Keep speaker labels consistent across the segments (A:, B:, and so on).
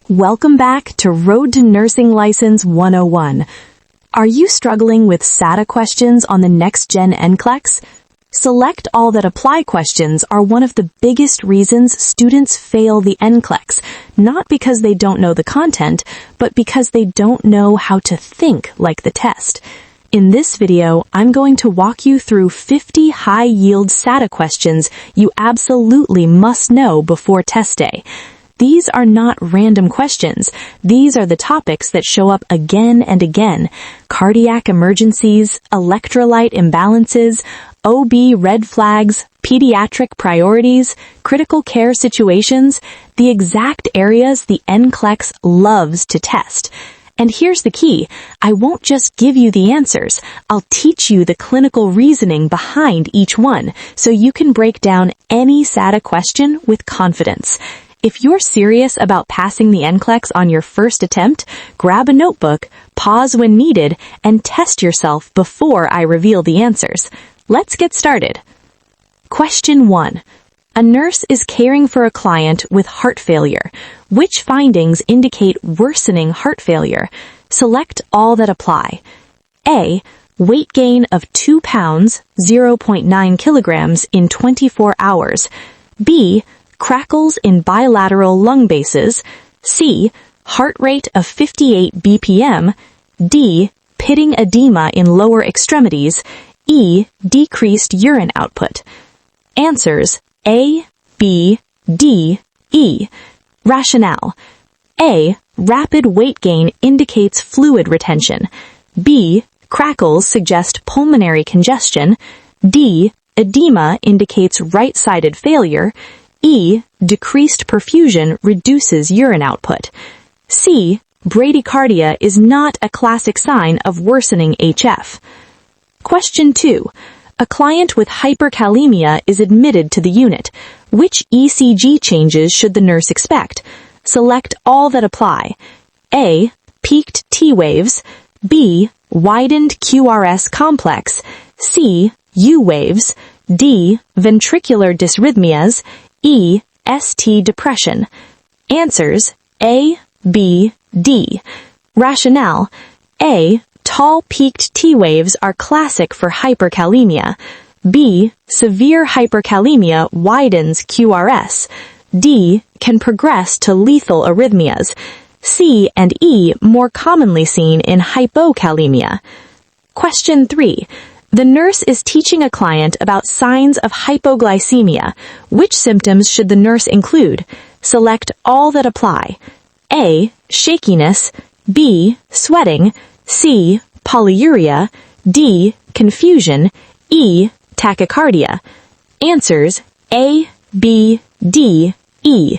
A: Welcome back to Road to Nursing License 101. Are you struggling with SATA questions on the next-gen NCLEX? Select all that apply questions are one of the biggest reasons students fail the NCLEX, not because they don't know the content, but because they don't know how to think like the test. In this video, I'm going to walk you through 50 high-yield SATA questions you absolutely must know before test day. These are not random questions. These are the topics that show up again and again. Cardiac emergencies, electrolyte imbalances, OB red flags, pediatric priorities, critical care situations, the exact areas the NCLEX loves to test. And here's the key. I won't just give you the answers. I'll teach you the clinical reasoning behind each one, so you can break down any SATA question with confidence. If you're serious about passing the NCLEX on your first attempt, grab a notebook, pause when needed, and test yourself before I reveal the answers. Let's get started. Question 1. A nurse is caring for a client with heart failure. Which findings indicate worsening heart failure? Select all that apply. A. Weight gain of 2 pounds, 0.9 kilograms in 24 hours. B. Crackles in bilateral lung bases. C. Heart rate of 58 BPM. D. Pitting edema in lower extremities. E. Decreased urine output. Answers A, B, D, E. Rationale. A. Rapid weight gain indicates fluid retention. B. Crackles suggest pulmonary congestion. D. Edema indicates right-sided failure. E. Decreased perfusion reduces urine output. C. Bradycardia is not a classic sign of worsening HF. Question 2. A client with hyperkalemia is admitted to the unit. Which ECG changes should the nurse expect? Select all that apply. A. Peaked T waves. B. Widened QRS complex. C. U waves. D. Ventricular dysrhythmias. E. ST depression. Answers A, B, D. Rationale. A. Tall peaked T waves are classic for hyperkalemia. B. Severe hyperkalemia widens QRS. D. Can progress to lethal arrhythmias. C and E more commonly seen in hypokalemia. Question 3. The nurse is teaching a client about signs of hypoglycemia. Which symptoms should the nurse include? Select all that apply. A. Shakiness. B. Sweating. C. Polyuria. D. Confusion. E. Tachycardia. Answers A, B, D, E.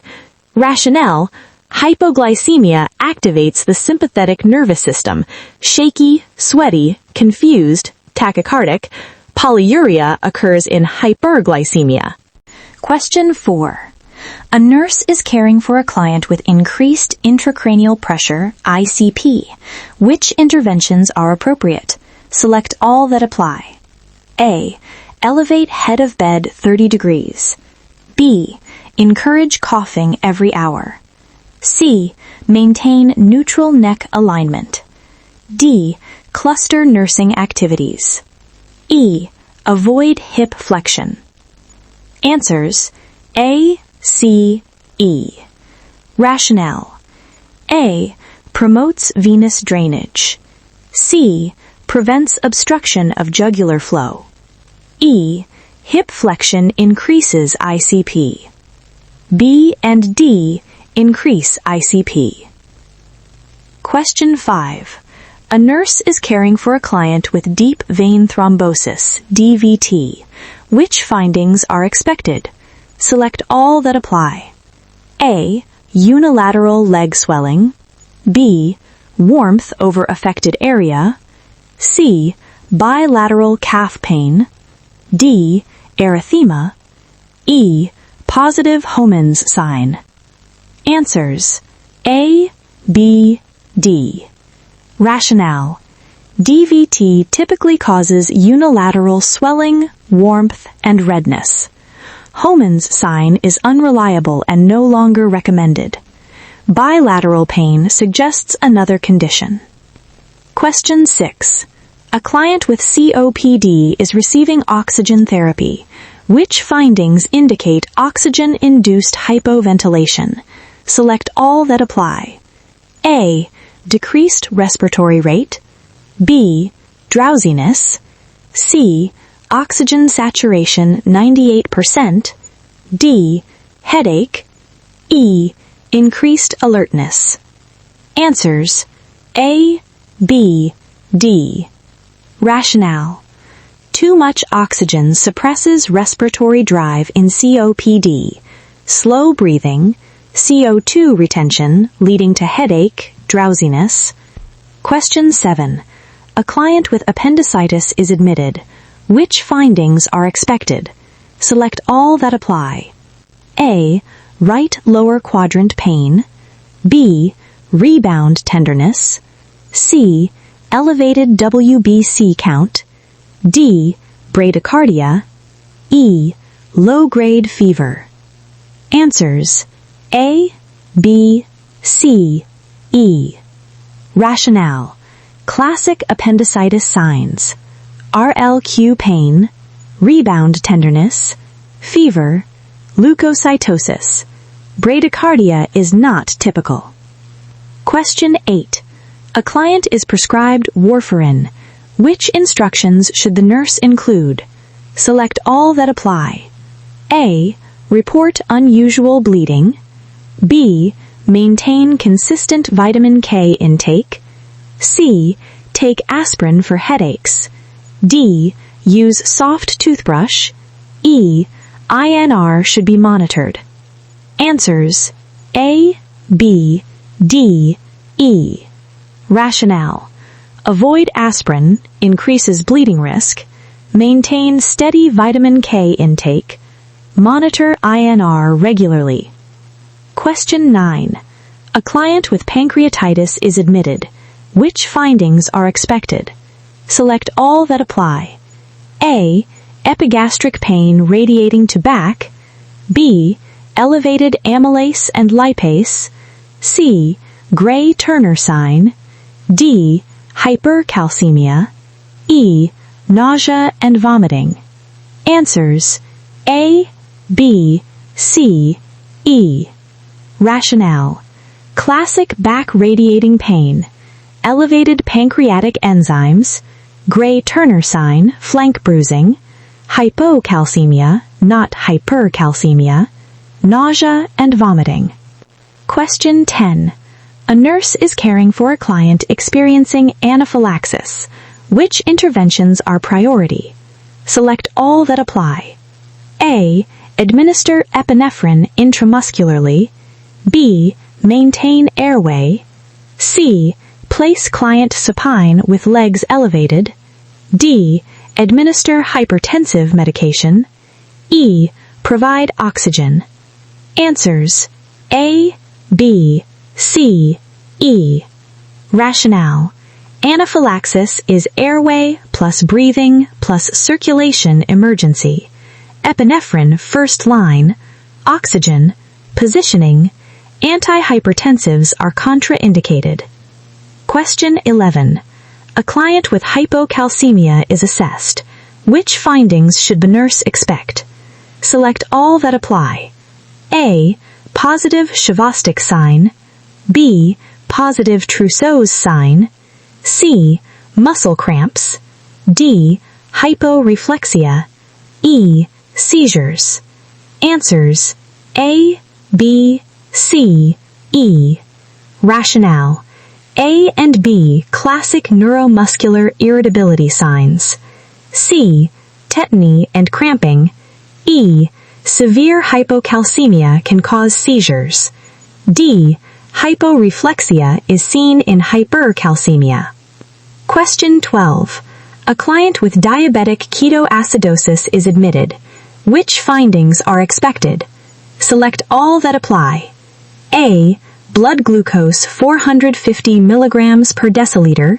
A: Rationale. Hypoglycemia activates the sympathetic nervous system. Shaky, sweaty, confused, tachycardic. Polyuria occurs in hyperglycemia. Question 4. A nurse is caring for a client with increased intracranial pressure, ICP. Which interventions are appropriate? Select all that apply. A. Elevate head of bed 30 degrees. B. Encourage coughing every hour. C. Maintain neutral neck alignment. D. Cluster nursing activities. E. Avoid hip flexion. Answers A, C, E. Rationale. A. Promotes venous drainage. C. Prevents obstruction of jugular flow. E. Hip flexion increases ICP. B and D increase ICP. Question 5. A nurse is caring for a client with deep vein thrombosis, DVT. Which findings are expected? Select all that apply. A. Unilateral leg swelling. B. Warmth over affected area. C. Bilateral calf pain. D. Erythema. E. Positive Homans sign. Answers A, B, D. Rationale. DVT typically causes unilateral swelling, warmth, and redness. Homans sign is unreliable and no longer recommended. Bilateral pain suggests another condition. Question 6. A client with COPD is receiving oxygen therapy. Which findings indicate oxygen-induced hypoventilation? Select all that apply. A. Decreased respiratory rate. B. Drowsiness. C. Oxygen saturation 98%. D. Headache. E. Increased alertness. Answers: A, B, D. Rationale: too much oxygen suppresses respiratory drive in COPD, slow breathing, CO2 retention leading to headache, drowsiness. Question 7. A client with appendicitis is admitted. Which findings are expected? Select all that apply. A. Right lower quadrant pain. B. Rebound tenderness. C. Elevated WBC count. D. Bradycardia. E. Low-grade fever. Answers: A, B, C, E. Rationale: classic appendicitis signs. RLQ pain, rebound tenderness, fever, leukocytosis. Bradycardia is not typical. Question 8. A client is prescribed warfarin. Which instructions should the nurse include? Select all that apply. A. Report unusual bleeding. B. Maintain consistent vitamin K intake. C. Take aspirin for headaches. D. Use soft toothbrush. E. INR should be monitored. Answers: A, B, D, E. Rationale: avoid aspirin, increases bleeding risk. Maintain steady vitamin K intake. Monitor INR regularly. Question 9. A client with pancreatitis is admitted. Which findings are expected? Select all that apply. A. Epigastric pain radiating to back. B. Elevated amylase and lipase. C. Gray-Turner sign. D. Hypercalcemia. E. Nausea and vomiting. Answers: A, B, C, E. Rationale: classic back radiating pain, elevated pancreatic enzymes, Gray-Turner sign, flank bruising, hypocalcemia, not hypercalcemia, nausea and vomiting. Question 10. A nurse is caring for a client experiencing anaphylaxis. Which interventions are priority? Select all that apply. A. Administer epinephrine intramuscularly. B. Maintain airway. C. Place client supine with legs elevated. D. Administer hypertensive medication. E. Provide oxygen. Answers: A, B, C, E. Rationale: anaphylaxis is airway plus breathing plus circulation emergency. Epinephrine first line. Oxygen, positioning, antihypertensives are contraindicated. Question 11. A client with hypocalcemia is assessed. Which findings should the nurse expect? Select all that apply. A. Positive Chvostek sign. B. Positive Trousseau's sign. C. Muscle cramps. D. Hyporeflexia. E. Seizures. Answers: A, B, C, E. Rationale: A and B classic neuromuscular irritability signs. C. Tetany and cramping. E. Severe hypocalcemia can cause seizures. D. Hyporeflexia is seen in hypercalcemia. Question 12. A client with diabetic ketoacidosis is admitted. Which findings are expected? Select all that apply. A. Blood glucose 450 milligrams per deciliter.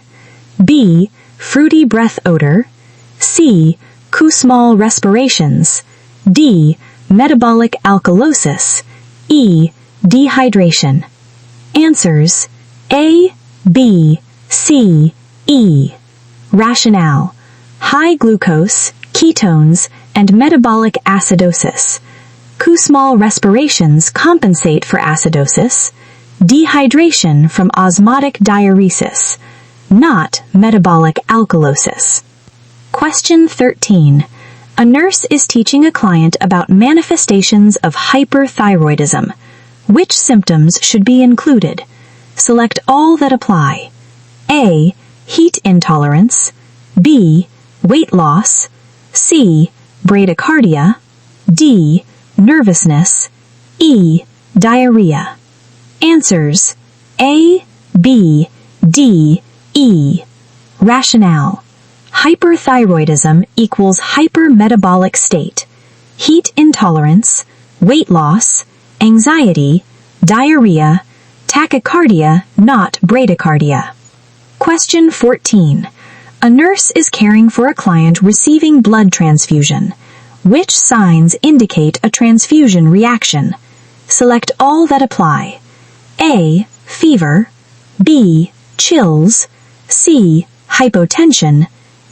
A: B. Fruity breath odor. C. Kussmaul respirations. D. Metabolic alkalosis. E. Dehydration. Answers: A, B, C, E. Rationale: high glucose, ketones, and metabolic acidosis. Small respirations compensate for acidosis, dehydration from osmotic diuresis, not metabolic alkalosis. Question 13. A nurse is teaching a client about manifestations of hyperthyroidism. Which symptoms should be included? Select all that apply. A. Heat intolerance. B. Weight loss. C. Bradycardia. D. Nervousness. E. Diarrhea. Answers: A, B, D, E. Rationale: hyperthyroidism equals hypermetabolic state. Heat intolerance, weight loss, anxiety, diarrhea, tachycardia, not bradycardia. Question 14. A nurse is caring for a client receiving blood transfusion. Which signs indicate a transfusion reaction? Select all that apply. A. Fever. B. Chills. C. Hypotension.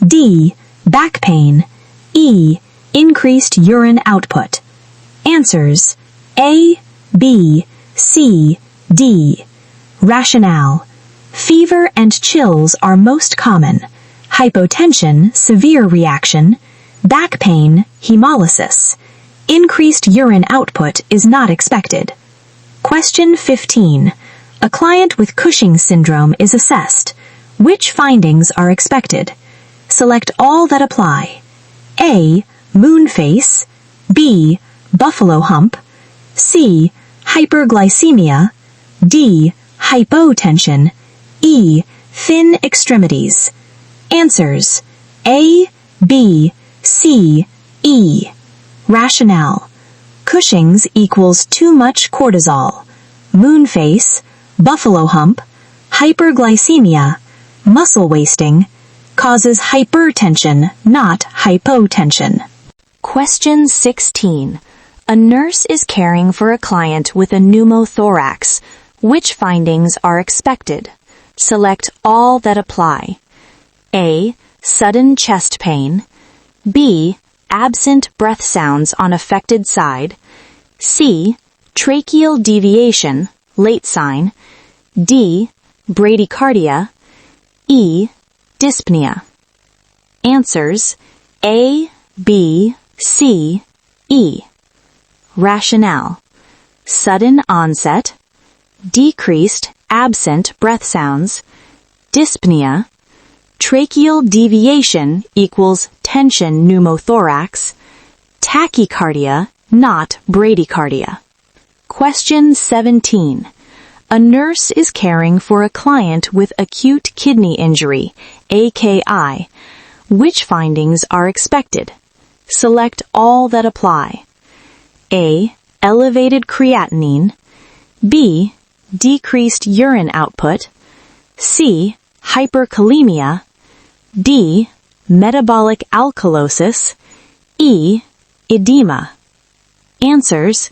A: D. Back pain. E. Increased urine output. Answers: A, B, C, D. Rationale: fever and chills are most common. Hypotension, severe reaction. Back pain, hemolysis. Increased urine output is not expected. Question 15. A client with Cushing's syndrome is assessed. Which findings are expected? Select all that apply. A. Moon face. B. Buffalo hump. C. Hyperglycemia. D. Hypotension. E. Thin extremities. Answers: A, B, C, E. Rationale: Cushing's equals too much cortisol. Moon face, buffalo hump, hyperglycemia, muscle wasting, causes hypertension, not hypotension. Question 16. A nurse is caring for a client with a pneumothorax. Which findings are expected? Select all that apply. A. Sudden chest pain. B. Absent breath sounds on affected side. C. Tracheal deviation, late sign. D. Bradycardia. E. Dyspnea. Answers: A, B, C, E. Rationale: sudden onset, decreased absent breath sounds, dyspnea, tracheal deviation equals tension pneumothorax, tachycardia, not bradycardia. Question 17. A nurse is caring for a client with acute kidney injury, AKI. Which findings are expected? Select all that apply. A. Elevated creatinine. B. Decreased urine output. C. Hyperkalemia. D. Metabolic alkalosis. E. Edema. Answers: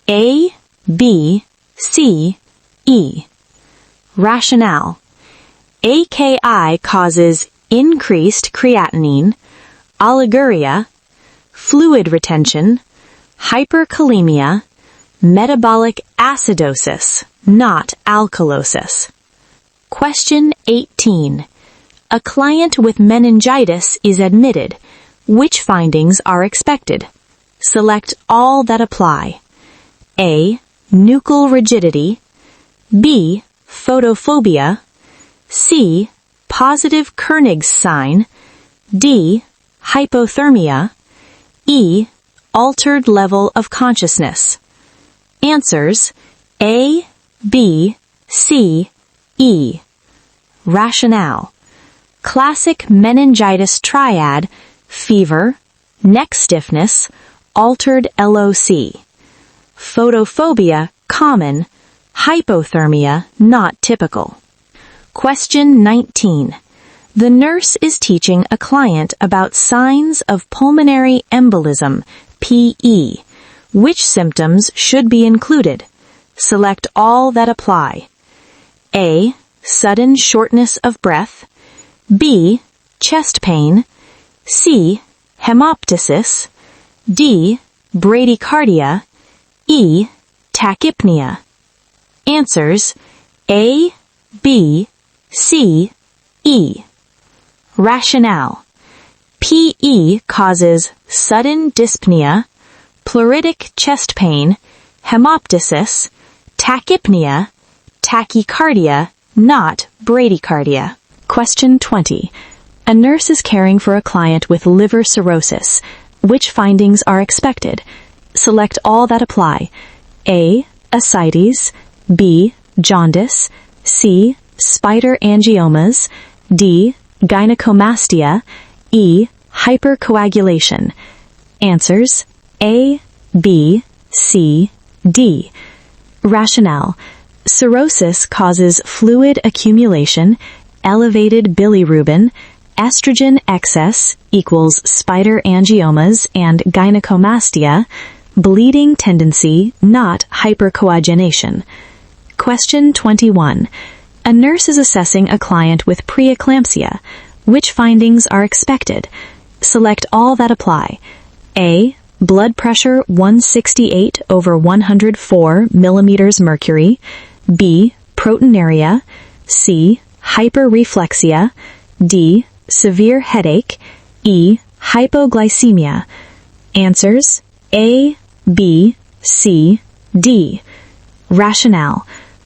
A: A, B, C, E. Rationale: AKI causes increased creatinine, oliguria, fluid retention, hyperkalemia, metabolic acidosis, not alkalosis. Question 18. A client with meningitis is admitted. Which findings are expected? Select all that apply. A. Nuchal rigidity. B. Photophobia. C. Positive Kernig's sign. D. Hypothermia. E. Altered level of consciousness. Answers: A, B, C, E. Rationale: classic meningitis triad, fever, neck stiffness, altered LOC. Photophobia, common. Hypothermia, not typical. Question 19. The nurse is teaching a client about signs of pulmonary embolism, PE. Which symptoms should be included? Select all that apply. A. Sudden shortness of breath. B. Chest pain. C. Hemoptysis. D. Bradycardia. E. Tachypnea. Answers: A, B, C, E. Rationale: PE causes sudden dyspnea, pleuritic chest pain, hemoptysis, tachypnea, tachycardia, not bradycardia. Question 20. A nurse is caring for a client with liver cirrhosis. Which findings are expected? Select all that apply. A. Ascites. B. Jaundice. C. Spider angiomas. D. Gynecomastia. E. Hypercoagulation. Answers: A, B, C, D. Rationale: cirrhosis causes fluid accumulation, elevated bilirubin, estrogen excess equals spider angiomas and gynecomastia, bleeding tendency, not hypercoagulation. Question 21. A nurse is assessing a client with preeclampsia. Which findings are expected? Select all that apply. A. Blood pressure 168/104 millimeters mercury. B. Proteinuria. C. Hyperreflexia. D. Severe headache. E. Hypoglycemia. Answers: A, B, C, D. Rationale: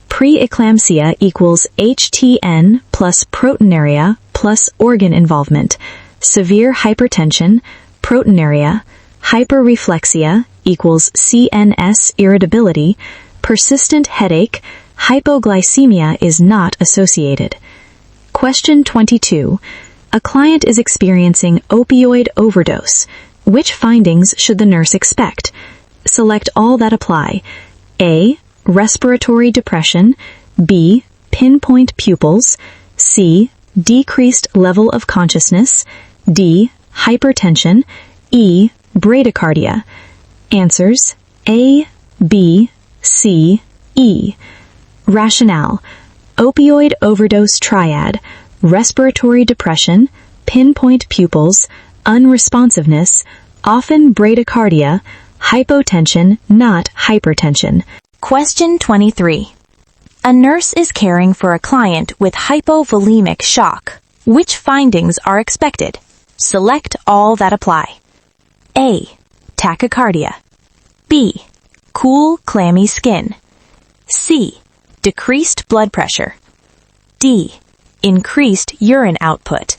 A: preeclampsia equals HTN plus proteinuria plus organ involvement. Severe hypertension, proteinuria, hyperreflexia equals CNS irritability. Persistent headache, hypoglycemia is not associated. Question 22. A client is experiencing opioid overdose. Which findings should the nurse expect? Select all that apply. A. Respiratory depression. B. Pinpoint pupils. C. Decreased level of consciousness. D. Hypertension. E. Bradycardia. Answers: A, B, C, E. Rationale: opioid overdose triad, respiratory depression, pinpoint pupils, unresponsiveness, often bradycardia, hypotension, not hypertension. Question 23. A nurse is caring for a client with hypovolemic shock. Which findings are expected? Select all that apply. A. Tachycardia. B. Cool, clammy skin. C. Decreased blood pressure. D. Increased urine output.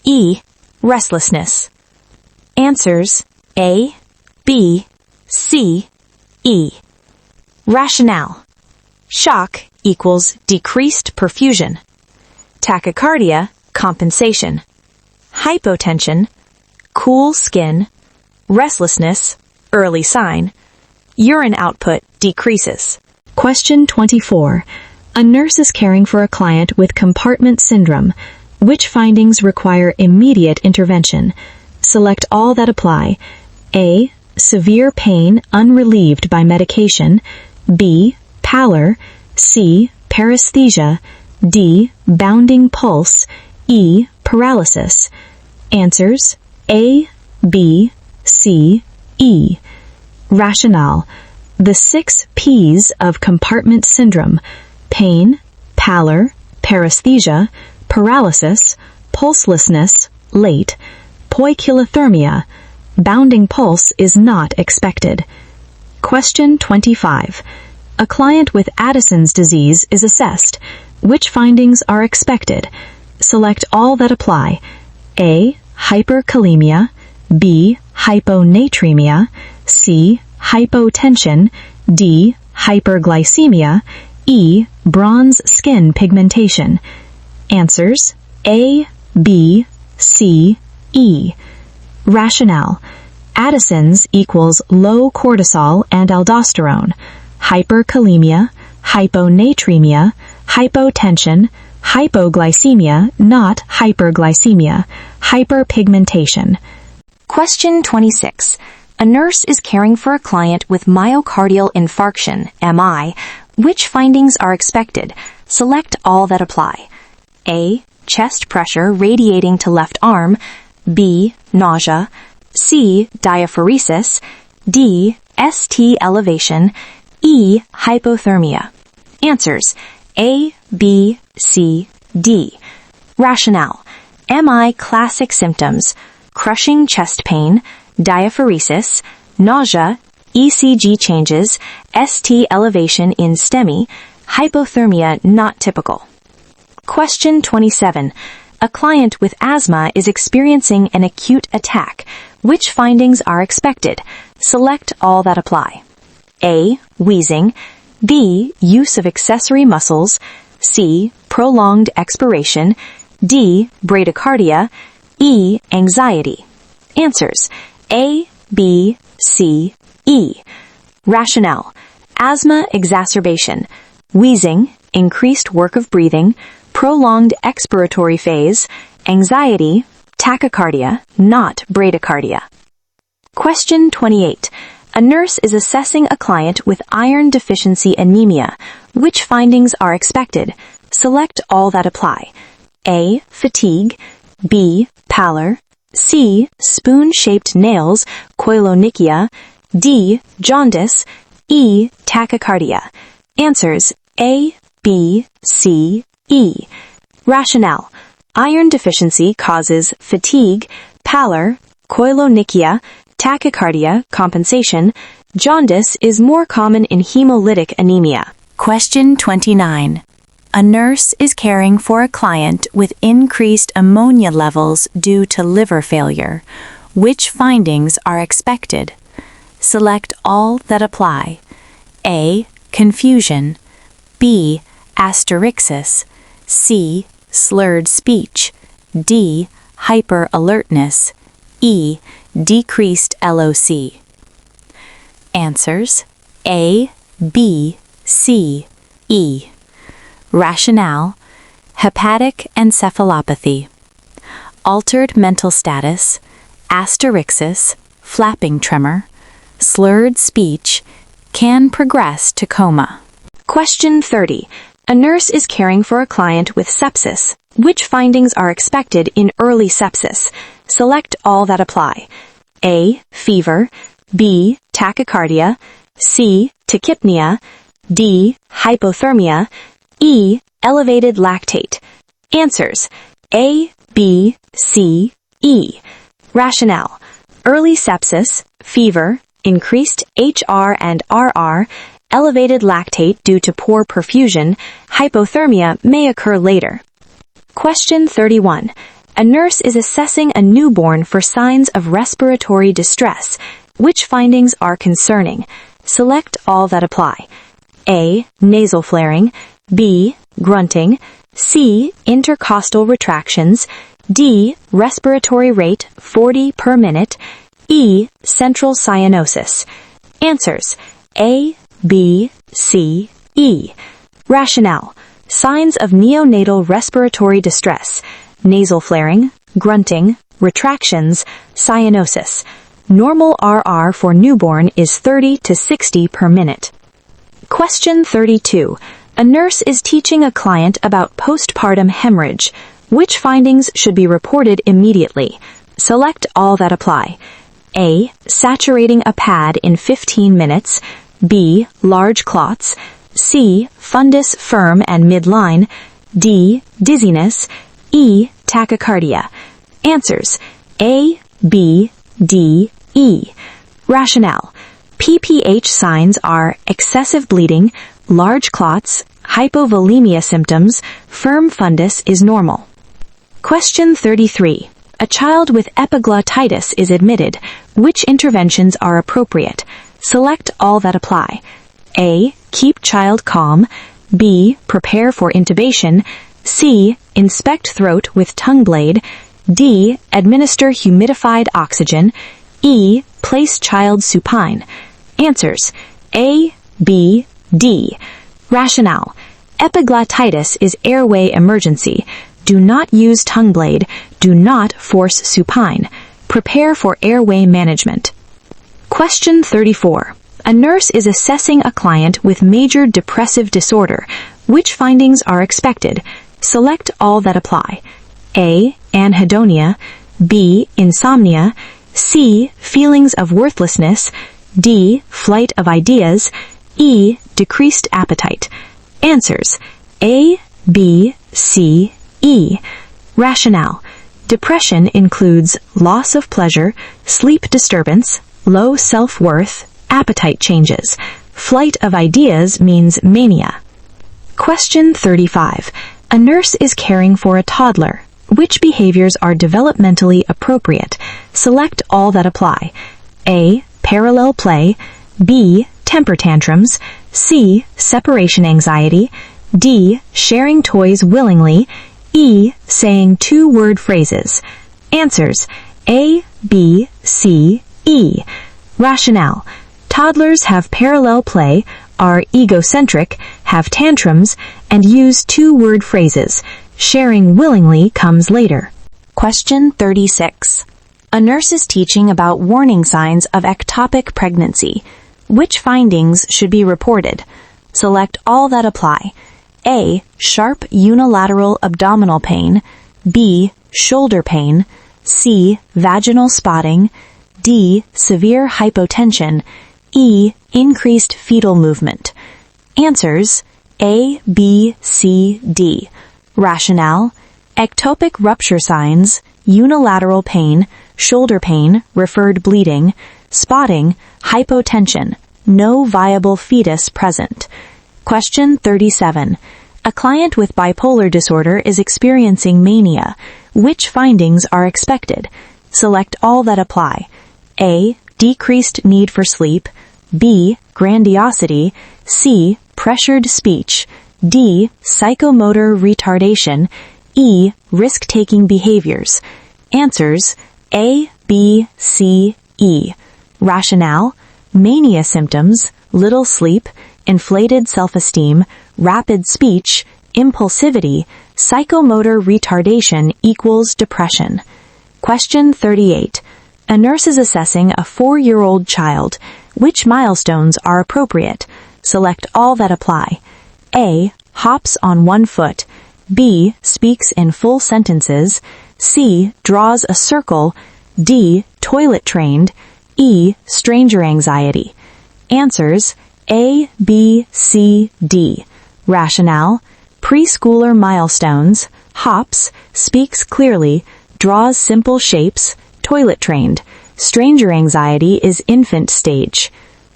A: E. Restlessness. Answers: A, B, C, E. Rationale: shock equals decreased perfusion. Tachycardia, compensation. Hypotension, cool skin. Restlessness, early sign. Urine output decreases. Question 24. A nurse is caring for a client with compartment syndrome. Which findings require immediate intervention? Select all that apply. A. Severe pain unrelieved by medication. B. Pallor. C. Paresthesia. D. Bounding pulse. E. Paralysis. Answers: A, B, C, E. Rationale: the 6 P's of compartment syndrome: pain, pallor, paresthesia, paralysis, pulselessness, late, poikilothermia. Bounding pulse is not expected. Question 25. A client with Addison's disease is assessed. Which findings are expected? Select all that apply. A. Hyperkalemia. B. Hyponatremia. C. Hypotension. D. Hyperglycemia. E. Bronze skin pigmentation. Answers: A, B, C, E. Rationale: Addison's equals low cortisol and aldosterone. Hyperkalemia, hyponatremia, hypotension, hypoglycemia, not hyperglycemia. Hyperpigmentation. Question 26. A nurse is caring for a client with myocardial infarction, MI. Which findings are expected? Select all that apply. A. Chest pressure radiating to left arm. B. Nausea. C. Diaphoresis. D. ST elevation. E. Hypothermia. Answers: A, B, C, D. Rationale: MI classic symptoms: crushing chest pain, diaphoresis, nausea, ECG changes, ST elevation in STEMI, hypothermia not typical. Question 27. A client with asthma is experiencing an acute attack. Which findings are expected? Select all that apply. A. Wheezing. B. Use of accessory muscles. C. Prolonged expiration. D. Bradycardia. E. Anxiety. Answers: A, B, C, E. Rationale: asthma exacerbation, wheezing, increased work of breathing, prolonged expiratory phase, anxiety, tachycardia, not bradycardia. Question 28. A nurse is assessing a client with iron deficiency anemia. Which findings are expected? Select all that apply. A. Fatigue. B. Pallor. C. Spoon-shaped nails, koilonychia. D. Jaundice. E. Tachycardia. Answers: A, B, C, E. Rationale: iron deficiency causes fatigue, pallor, koilonychia, tachycardia, compensation. Jaundice is more common in hemolytic anemia. Question 29. A nurse is caring for a client with increased ammonia levels due to liver failure. Which findings are expected? Select all that apply. A. Confusion. B. Asterixis. C. Slurred speech. D. Hyperalertness. E. Decreased LOC. Answers: A, B, C, E. Rationale: hepatic encephalopathy, altered mental status, asterixis, flapping tremor, slurred speech, can progress to coma. Question 30. A nurse is caring for a client with sepsis. Which findings are expected in early sepsis? Select all that apply. A. Fever. B. Tachycardia. C. Tachypnea. D. Hypothermia. E. Elevated lactate. Answers: A, B, C, E. Rationale: early sepsis, fever, increased HR and RR, elevated lactate due to poor perfusion, hypothermia may occur later. Question 31. A nurse is assessing a newborn for signs of respiratory distress. Which findings are concerning? Select all that apply. A. Nasal flaring. B. Grunting. C. Intercostal retractions. D. Respiratory rate 40 per minute. E. Central cyanosis. Answers: A, B, C, E. Rationale: signs of neonatal respiratory distress, nasal flaring, grunting, retractions, cyanosis. Normal RR for newborn is 30 to 60 per minute. Question 32. A nurse is teaching a client about postpartum hemorrhage. Which findings should be reported immediately? Select all that apply. A. Saturating a pad in 15 minutes. B. Large clots. C. Fundus firm and midline. D. Dizziness. E. Tachycardia. Answers: A, B, D, E. Rationale: PPH signs are excessive bleeding, large clots, hypovolemia symptoms, firm fundus is normal. Question 33. A child with epiglottitis is admitted. Which interventions are appropriate? Select all that apply. A. Keep child calm. B. Prepare for intubation. C. Inspect throat with tongue blade. D. Administer humidified oxygen. E. Place child supine. Answers: A, B, D. Rationale: epiglottitis is airway emergency. Do not use tongue blade. Do not force supine. Prepare for airway management. Question 34. A nurse is assessing a client with major depressive disorder. Which findings are expected? Select all that apply. A. Anhedonia. B. Insomnia. C. Feelings of worthlessness. D. Flight of ideas. E. Decreased appetite. Answers: A, B, C, E. Rationale: depression includes loss of pleasure, sleep disturbance, low self-worth, appetite changes. Flight of ideas means mania. Question 35. A nurse is caring for a toddler. Which behaviors are developmentally appropriate? Select all that apply. A. Parallel play. B. Temper tantrums. C. Separation anxiety. D. Sharing toys willingly. E. Saying two-word phrases. Answers: A, B, C, E. Rationale: toddlers have parallel play, are egocentric, have tantrums, and use two-word phrases. Sharing willingly comes later. Question 36. A nurse is teaching about warning signs of ectopic pregnancy. Which findings should be reported? Select all that apply. A. Sharp unilateral abdominal pain. B. Shoulder pain. C. Vaginal spotting. D. Severe hypotension. E. Increased fetal movement. Answers: A, B, C, D. Rationale: ectopic rupture signs, unilateral pain, shoulder pain, referred bleeding, spotting, hypotension, no viable fetus present. Question 37. A client with bipolar disorder is experiencing mania. Which findings are expected? Select all that apply. A. Decreased need for sleep. B. Grandiosity. C. Pressured speech. D. Psychomotor retardation. E. Risk-taking behaviors. Answers: A, B, C, E. Rationale: mania symptoms, little sleep, inflated self-esteem, rapid speech, impulsivity, psychomotor retardation equals depression. Question 38. A nurse is assessing a 4-year-old child. Which milestones are appropriate? Select all that apply. A. Hops on one foot. B. Speaks in full sentences. C. Draws a circle. D. Toilet trained. E. Stranger anxiety. Answers: A, B, C, D. Rationale: preschooler milestones, hops, speaks clearly, draws simple shapes, toilet trained. Stranger anxiety is infant stage.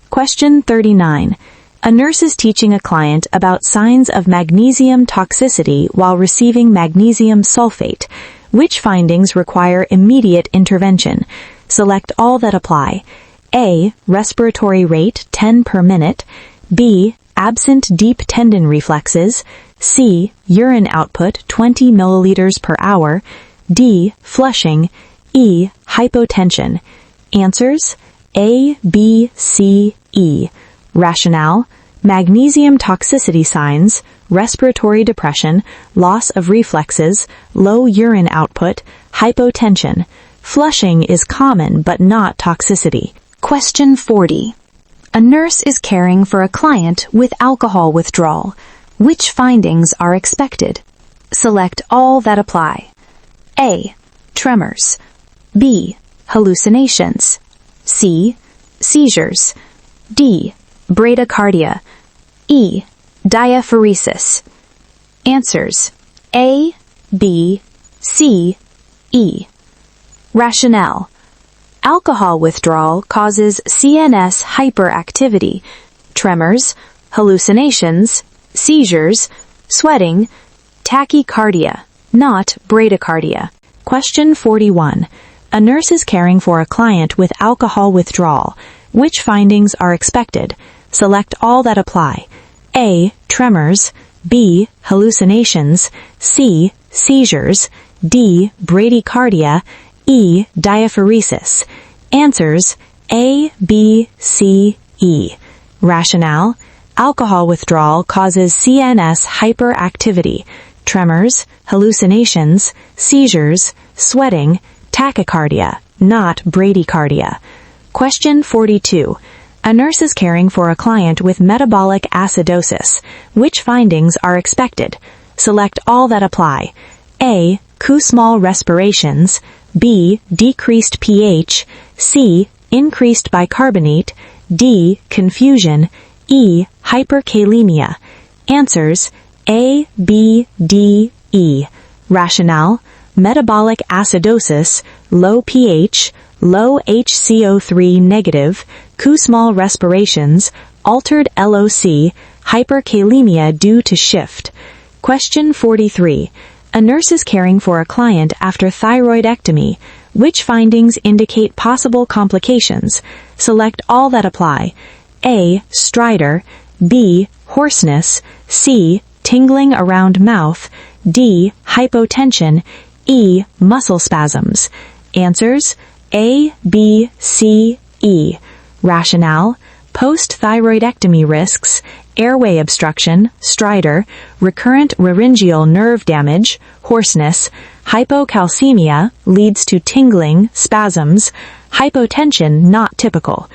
A: Question 39. A nurse is teaching a client about signs of magnesium toxicity while receiving magnesium sulfate. Which findings require immediate intervention? Select all that apply. A. Respiratory rate 10 per minute. B. Absent deep tendon reflexes. C. Urine output 20 milliliters per hour. D. Flushing. E. Hypotension. Answers: A, B, C, E. Rationale: magnesium toxicity signs, respiratory depression, loss of reflexes, low urine output, hypotension. Flushing is common but not toxicity. Question 40. A nurse is caring for a client with alcohol withdrawal. Which findings are expected? Select all that apply. A. Tremors. B. Hallucinations. C. Seizures. D. Bradycardia. E. Diaphoresis. Answers: A, B, C, E. Rationale: alcohol withdrawal causes CNS hyperactivity, tremors, hallucinations, seizures, sweating, tachycardia, not bradycardia. Question 41. A nurse is caring for a client with alcohol withdrawal. Which findings are expected? Select all that apply. A. Tremors. B. Hallucinations. C. Seizures. D. Bradycardia. E. Diaphoresis. Answers: A, B, C, E. Rationale: alcohol withdrawal causes CNS hyperactivity, tremors, hallucinations, seizures, sweating, tachycardia, not bradycardia. Question 42. A nurse is caring for a client with metabolic acidosis. Which findings are expected? Select all that apply. A. Small respirations. B. Decreased pH. C. Increased bicarbonate. D. Confusion. E. Hyperkalemia. Answers: A, B, D, E. Rationale: metabolic acidosis, low pH, low HCO3 negative, small respirations, altered LOC, hyperkalemia due to shift. Question 43. A nurse is caring for a client after thyroidectomy. Which findings indicate possible complications? Select all that apply. A. Stridor. B. Hoarseness. C. Tingling around mouth. D. Hypotension. E. Muscle spasms. Answers: A, B, C, E. Rationale: post-thyroidectomy risks, airway obstruction, stridor, recurrent laryngeal nerve damage, hoarseness, hypocalcemia leads to tingling, spasms, hypotension not typical.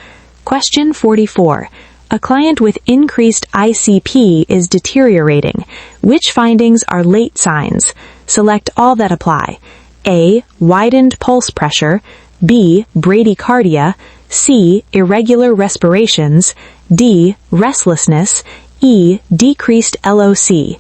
A: Question 44. A client with increased ICP is deteriorating. Which findings are late signs? Select all that apply. A. Widened pulse pressure. B. Bradycardia. C. Irregular respirations. D. Restlessness. E. Decreased LOC.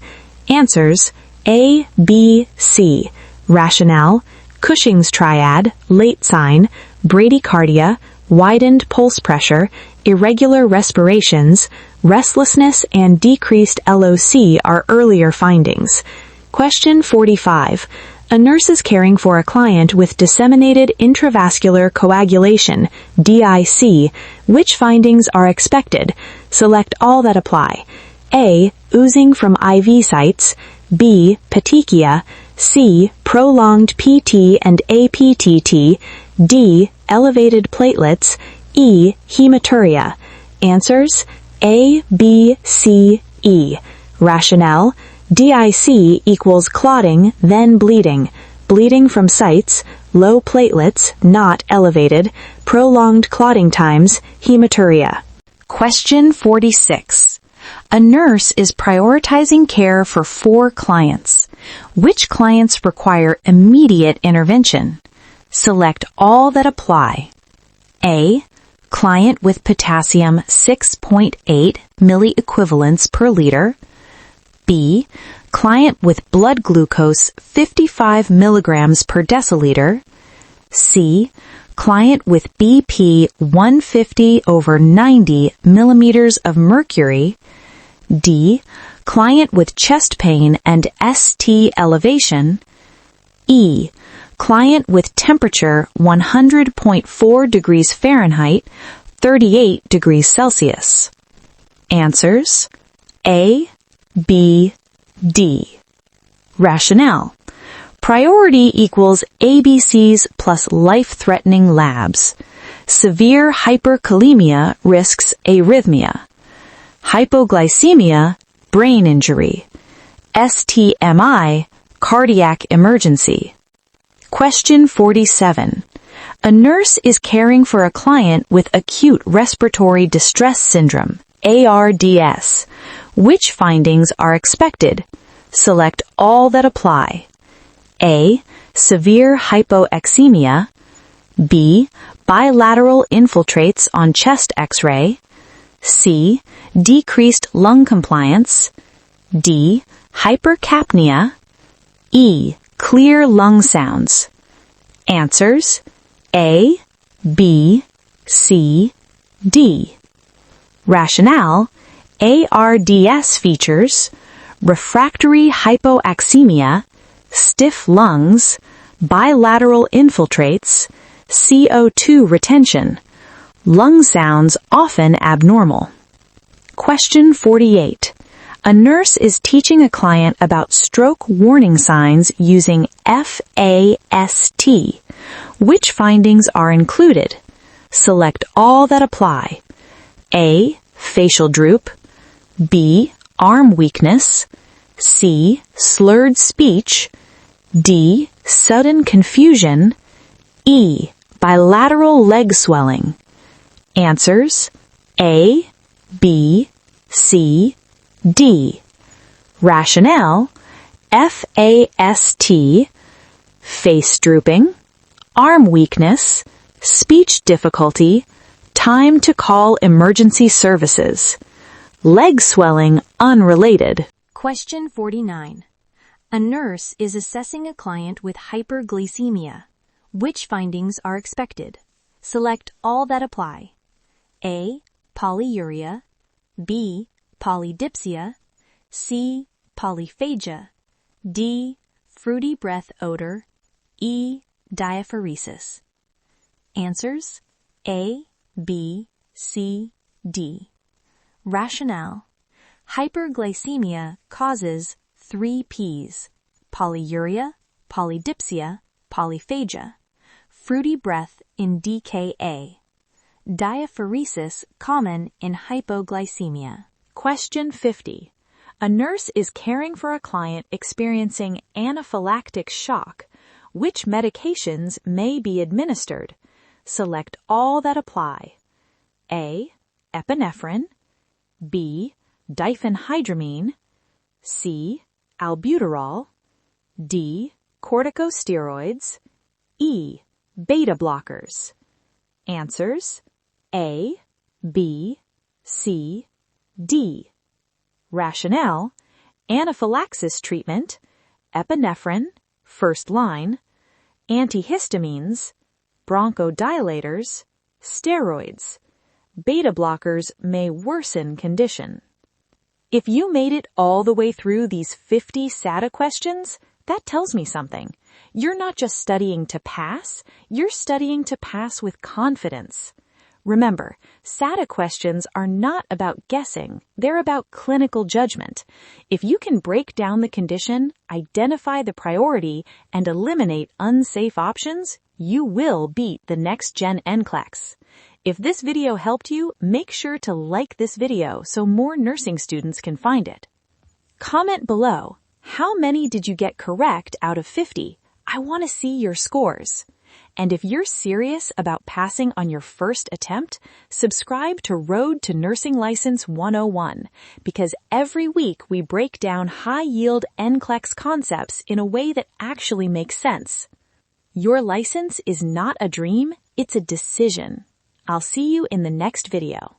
A: Answers: A, B, C. Rationale: Cushing's triad, late sign, bradycardia, widened pulse pressure, irregular respirations, restlessness, and decreased LOC are earlier findings. Question 45. A nurse is caring for a client with disseminated intravascular coagulation, DIC. Which findings are expected? Select all that apply. A. Oozing from IV sites. B. Petechia. C. Prolonged PT and APTT. D. Elevated platelets. E. Hematuria. Answers: A, B, C, E. Rationale: DIC equals clotting, then bleeding. Bleeding from sites, low platelets, not elevated, prolonged clotting times, hematuria. Question 46. A nurse is prioritizing care for 4 clients. Which clients require immediate intervention? Select all that apply. A. Client with potassium 6.8 milliequivalents per liter. B. Client with blood glucose 55 milligrams per deciliter. C. Client with BP 150/90 millimeters of mercury. D. Client with chest pain and ST elevation. E. Client with temperature 100.4 degrees Fahrenheit, 38 degrees Celsius. Answers: A, B, D. Rationale: priority equals ABCs plus life-threatening labs. Severe hyperkalemia risks arrhythmia. Hypoglycemia, brain injury. STMI, cardiac emergency. Question 47. A nurse is caring for a client with acute respiratory distress syndrome, ARDS. Which findings are expected? Select all that apply. A. Severe hypoxemia. B. Bilateral infiltrates on chest X-ray. C. Decreased lung compliance. D. Hypercapnia. E. Clear lung sounds. Answers: A, B, C, D. Rationale: ARDS features refractory hypoxemia, stiff lungs, bilateral infiltrates, CO2 retention, lung sounds often abnormal. Question 48. A nurse is teaching a client about stroke warning signs using FAST. Which findings are included? Select all that apply. A. Facial droop. B. Arm weakness. C. Slurred speech. D. Sudden confusion. E. Bilateral leg swelling. Answers: A, B, C, D. Rationale: FAST, face drooping, arm weakness, speech difficulty, time to call emergency services. Leg swelling unrelated.
B: Question 49. A nurse is assessing a client with hyperglycemia. Which findings are expected? Select all that apply. A. Polyuria. B. Polydipsia. C. Polyphagia. D. Fruity breath odor. E. Diaphoresis. Answers: A, B, C, D. Rationale: hyperglycemia causes 3 Ps: polyuria, polydipsia, polyphagia. Fruity breath in DKA. Diaphoresis common in hypoglycemia.
A: Question 50. A nurse is caring for a client experiencing anaphylactic shock. Which medications may be administered? Select all that apply. A. Epinephrine. B. Diphenhydramine. C. Albuterol. D. Corticosteroids. E. Beta blockers. Answers: A, B, C, D. Rationale: anaphylaxis treatment, epinephrine, first line, antihistamines, bronchodilators, steroids. Beta blockers may worsen condition. If you made it all the way through these 50 SATA questions, that tells me something. You're not just studying to pass, you're studying to pass with confidence. Remember, SATA questions are not about guessing, they're about clinical judgment. If you can break down the condition, identify the priority, and eliminate unsafe options, you will beat the next gen NCLEX. If this video helped you, make sure to like this video so more nursing students can find it. Comment below, how many did you get correct out of 50? I want to see your scores. And if you're serious about passing on your first attempt, subscribe to Road to Nursing License 101, because every week we break down high-yield NCLEX concepts in a way that actually makes sense. Your license is not a dream, it's a decision. I'll see you in the next video.